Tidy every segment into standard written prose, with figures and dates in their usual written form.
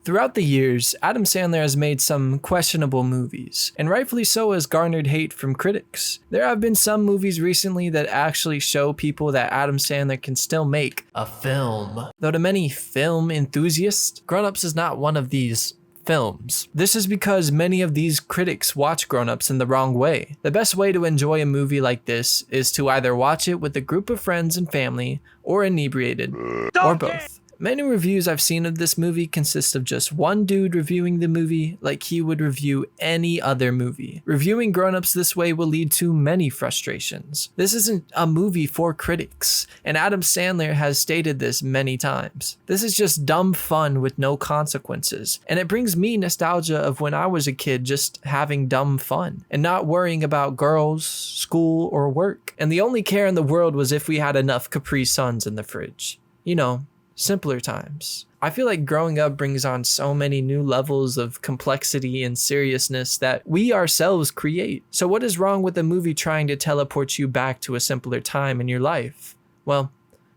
Throughout the years, Adam Sandler has made some questionable movies, and rightfully so has garnered hate from critics. There have been some movies recently that actually show people that Adam Sandler can still make a film. Though to many film enthusiasts, Grown Ups is not one of these films. This is because many of these critics watch Grown Ups in the wrong way. The best way to enjoy a movie like this is to either watch it with a group of friends and family, or inebriated, or both. Many reviews I've seen of this movie consist of just one dude reviewing the movie like he would review any other movie. Reviewing Grown Ups this way will lead to many frustrations. This isn't a movie for critics, and Adam Sandler has stated this many times. This is just dumb fun with no consequences, and it brings me nostalgia of when I was a kid just having dumb fun and not worrying about girls, school, or work. And the only care in the world was if we had enough Capri Suns in the fridge. You know, simpler times. I feel like growing up brings on so many new levels of complexity and seriousness that we ourselves create. So what is wrong with a movie trying to teleport you back to a simpler time in your life? Well,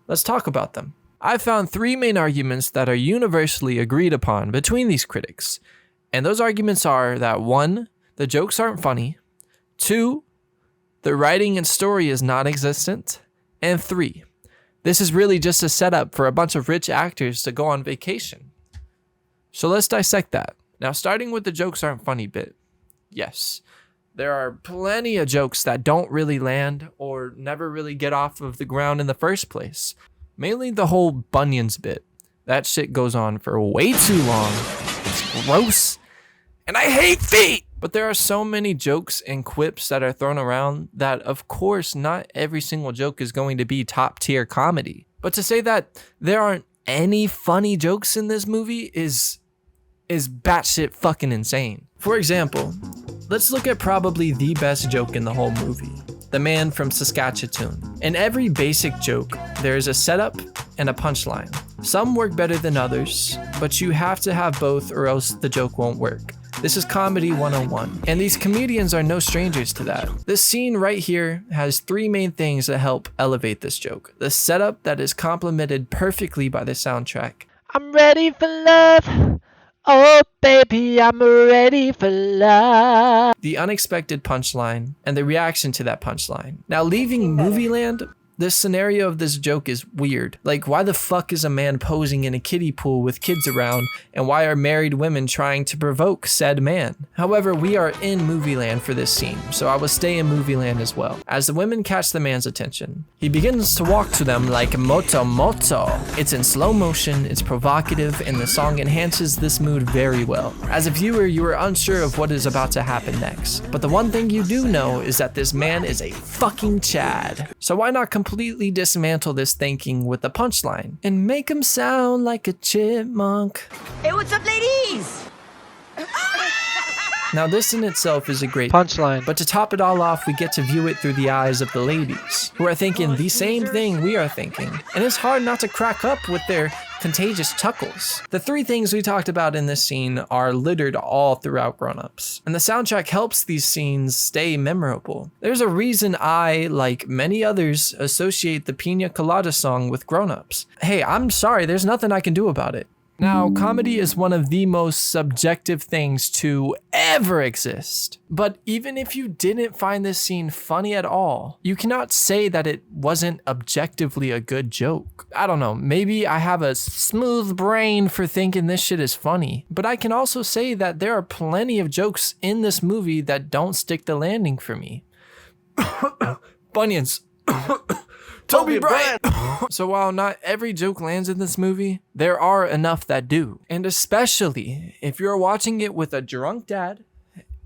let's talk about them. I've found 3 main arguments that are universally agreed upon between these critics. And those arguments are that 1, the jokes aren't funny, 2, the writing and story is non-existent, and 3, this is really just a setup for a bunch of rich actors to go on vacation. So let's dissect that. Now, starting with the jokes aren't funny bit. Yes, there are plenty of jokes that don't really land or never really get off of the ground in the first place. Mainly the whole bunions bit. That shit goes on for way too long. It's gross. And I hate feet! But there are so many jokes and quips that are thrown around that, of course, not every single joke is going to be top tier comedy. But to say that there aren't any funny jokes in this movie is batshit fucking insane. For example, let's look at probably the best joke in the whole movie. The man from Saskatchewan. In every basic joke, there is a setup and a punchline. Some work better than others, but you have to have both or else the joke won't work. This is comedy 101, and these comedians are no strangers to that. This scene right here has 3 main things that help elevate this joke. The setup that is complemented perfectly by the soundtrack. I'm ready for love. Oh baby, I'm ready for love. The unexpected punchline and the reaction to that punchline. Now, leaving movie land, this scenario of this joke is weird. Like, why the fuck is a man posing in a kiddie pool with kids around, and why are married women trying to provoke said man? However, we are in movie land for this scene, so I will stay in movie land as well. As the women catch the man's attention, he begins to walk to them like moto moto. It's in slow motion, it's provocative, and the song enhances this mood very well. As a viewer, you are unsure of what is about to happen next, but the one thing you do know is that this man is a fucking Chad. So why not completely dismantle this thinking with the punchline and make him sound like a chipmunk? Hey, what's up, ladies? Now, this in itself is a great punchline, but to top it all off, we get to view it through the eyes of the ladies, who are thinking the same thing we are thinking, and it's hard not to crack up with their contagious chuckles. The 3 things we talked about in this scene are littered all throughout Grown Ups, and the soundtrack helps these scenes stay memorable. There's a reason I, like many others, associate the Pina Colada song with Grown Ups. Hey, I'm sorry, there's nothing I can do about it. Now, comedy is one of the most subjective things to ever exist. But even if you didn't find this scene funny at all, you cannot say that it wasn't objectively a good joke. I don't know, maybe I have a smooth brain for thinking this shit is funny, but I can also say that there are plenty of jokes in this movie that don't stick the landing for me. Bunions. Toby Bryant! So while not every joke lands in this movie, there are enough that do. And especially if you're watching it with a drunk dad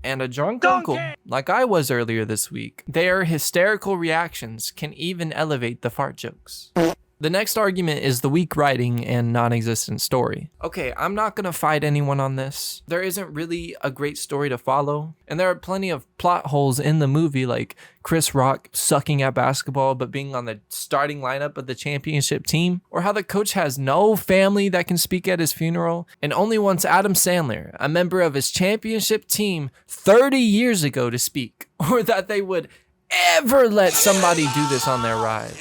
and a drunk uncle, like I was earlier this week, their hysterical reactions can even elevate the fart jokes. The next argument is the weak writing and non-existent story. Okay, I'm not gonna fight anyone on this. There isn't really a great story to follow, and there are plenty of plot holes in the movie, like Chris Rock sucking at basketball but being on the starting lineup of the championship team, or how the coach has no family that can speak at his funeral and only wants Adam Sandler, a member of his championship team 30 years ago, to speak, or that they would ever let somebody do this on their ride.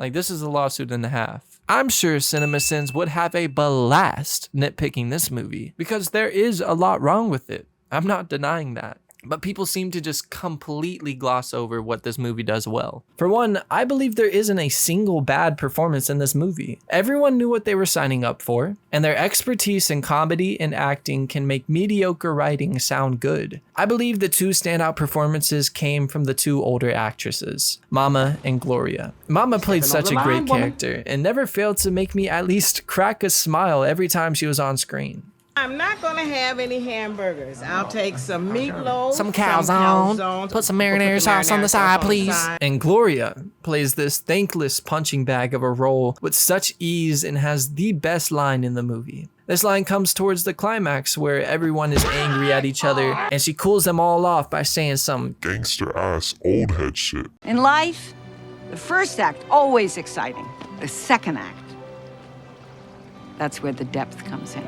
Like, this is a lawsuit and a half. I'm sure CinemaSins would have a blast nitpicking this movie because there is a lot wrong with it. I'm not denying that. But people seem to just completely gloss over what this movie does well. For one, I believe there isn't a single bad performance in this movie. Everyone knew what they were signing up for, and their expertise in comedy and acting can make mediocre writing sound good. I believe the two standout performances came from the two older actresses, Mama and Gloria. Mama played such a great character and never failed to make me at least crack a smile every time she was on screen. I'm not gonna have any hamburgers. I'll take some meatloaf, some calzone, put some marinara sauce on the side, please. And Gloria plays this thankless punching bag of a role with such ease and has the best line in the movie. This line comes towards the climax where everyone is angry at each other and she cools them all off by saying some gangster ass old head shit. In life, the first act, always exciting. The second act, that's where the depth comes in.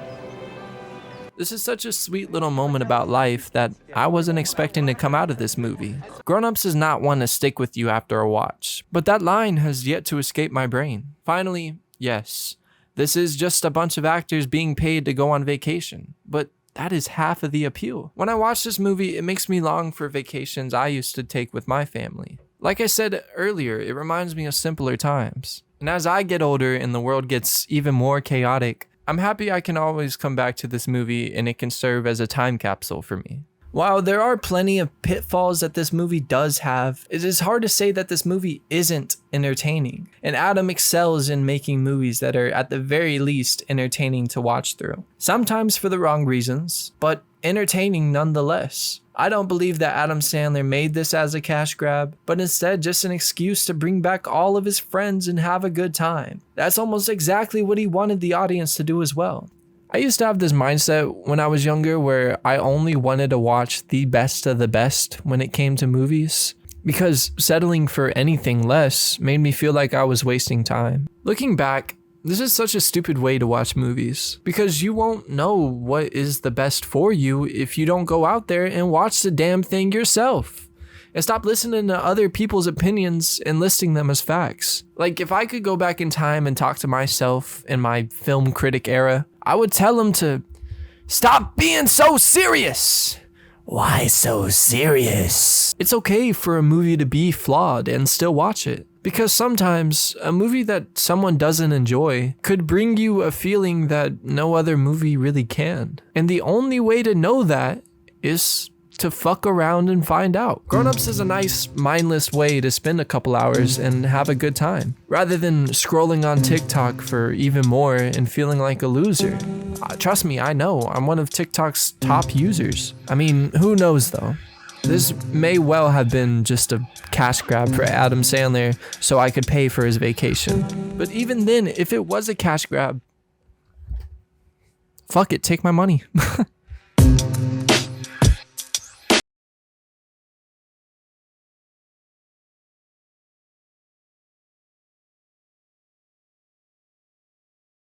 This is such a sweet little moment about life that I wasn't expecting to come out of this movie. Grown-ups is not one to stick with you after a watch, but that line has yet to escape my brain. Finally, yes, this is just a bunch of actors being paid to go on vacation, but that is half of the appeal. When I watch this movie, it makes me long for vacations I used to take with my family. Like I said earlier, it reminds me of simpler times. And as I get older and the world gets even more chaotic, I'm happy I can always come back to this movie and it can serve as a time capsule for me. While there are plenty of pitfalls that this movie does have, it is hard to say that this movie isn't entertaining. And Adam excels in making movies that are at the very least entertaining to watch through. Sometimes for the wrong reasons, but entertaining nonetheless. I don't believe that Adam Sandler made this as a cash grab, but instead just an excuse to bring back all of his friends and have a good time. That's almost exactly what he wanted the audience to do as well. I used to have this mindset when I was younger where I only wanted to watch the best of the best when it came to movies, because settling for anything less made me feel like I was wasting time. Looking back, this is such a stupid way to watch movies, because you won't know what is the best for you if you don't go out there and watch the damn thing yourself. And stop listening to other people's opinions and listing them as facts. Like, if I could go back in time and talk to myself in my film critic era, I would tell him to stop being so serious. Why so serious? It's okay for a movie to be flawed and still watch it. Because sometimes a movie that someone doesn't enjoy could bring you a feeling that no other movie really can. And the only way to know that is to fuck around and find out. Grown-ups is a nice, mindless way to spend a couple hours and have a good time, rather than scrolling on TikTok for even more and feeling like a loser. Trust me, I know, I'm one of TikTok's top users. I mean, who knows though? This may well have been just a cash grab for Adam Sandler so I could pay for his vacation. But even then, if it was a cash grab, fuck it, take my money.